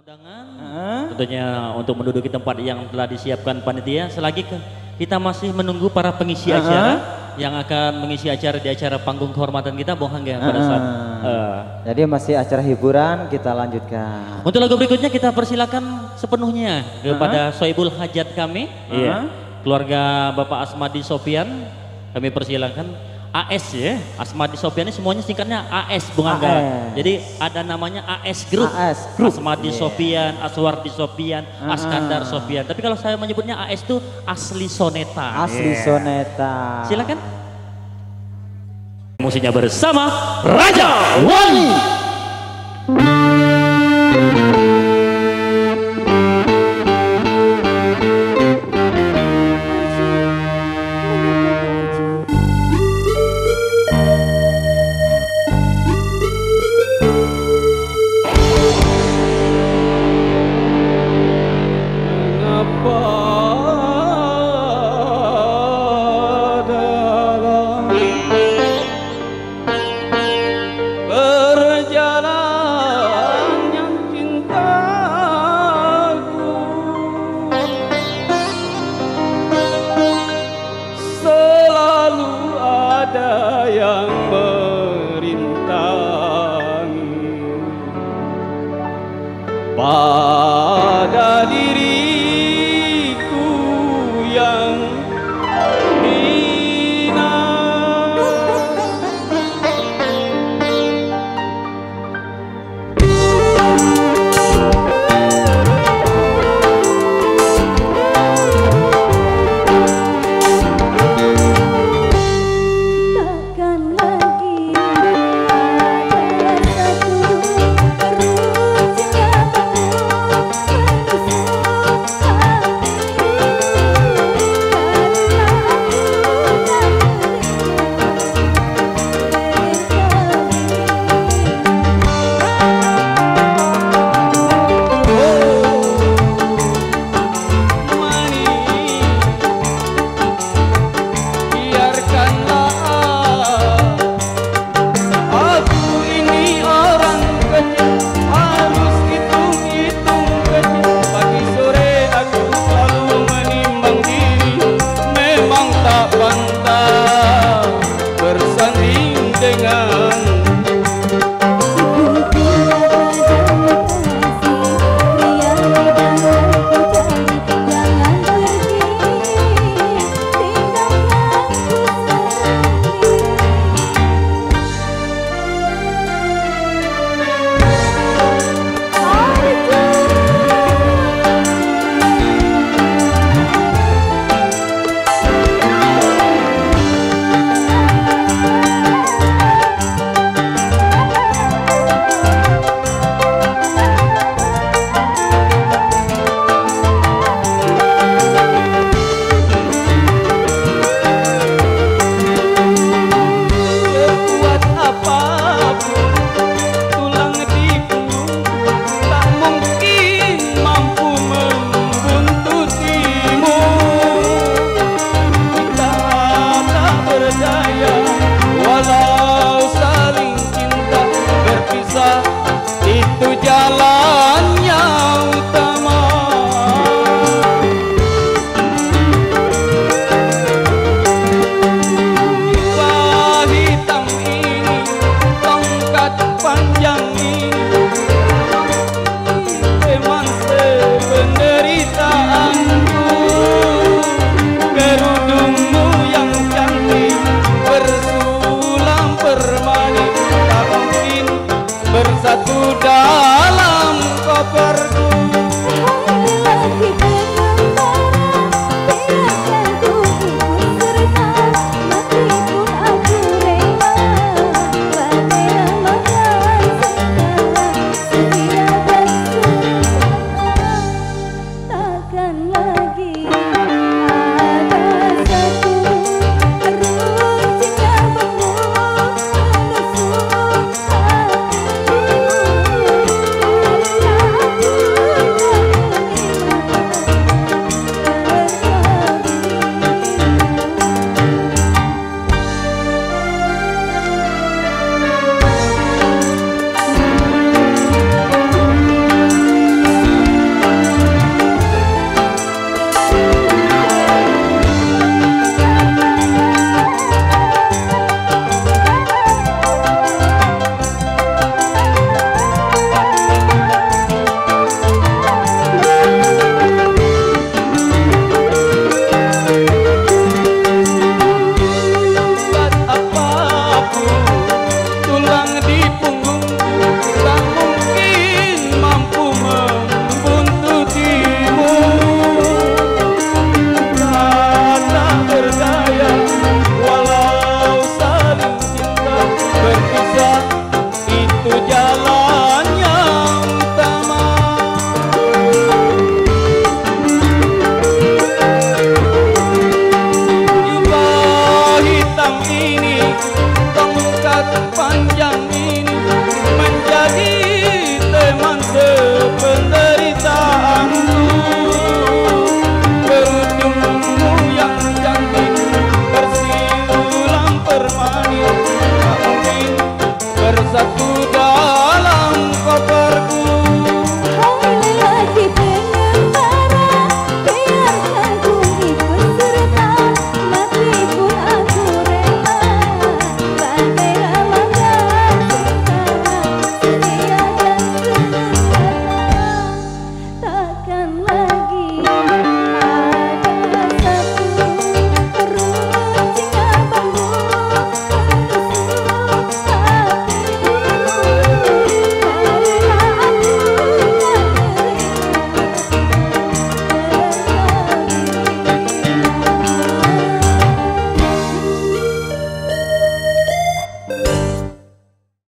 undangan tentunya untuk menduduki tempat yang telah disiapkan panitia. Selagi kita masih menunggu para pengisi acara yang akan mengisi acara di acara panggung kehormatan kita, Bung Hangga pada saat jadi masih acara hiburan, kita lanjutkan. untuk lagu berikutnya kita persilakan sepenuhnya kepada Soebul Hajat kami, keluarga Bapak Asmadi Sofian. Kami persilakan. AS ya, Asmadi Sofian ini semuanya singkatnya AS, Bung Angga. Jadi ada namanya AS Group. Asmadi Sofian, Aswardi Sofian, Askandar Sofian. Tapi kalau saya menyebutnya AS itu Asli Soneta. Asli Soneta. Silakan. Musiknya bersama Raja Wali. Yang merintangi pada diri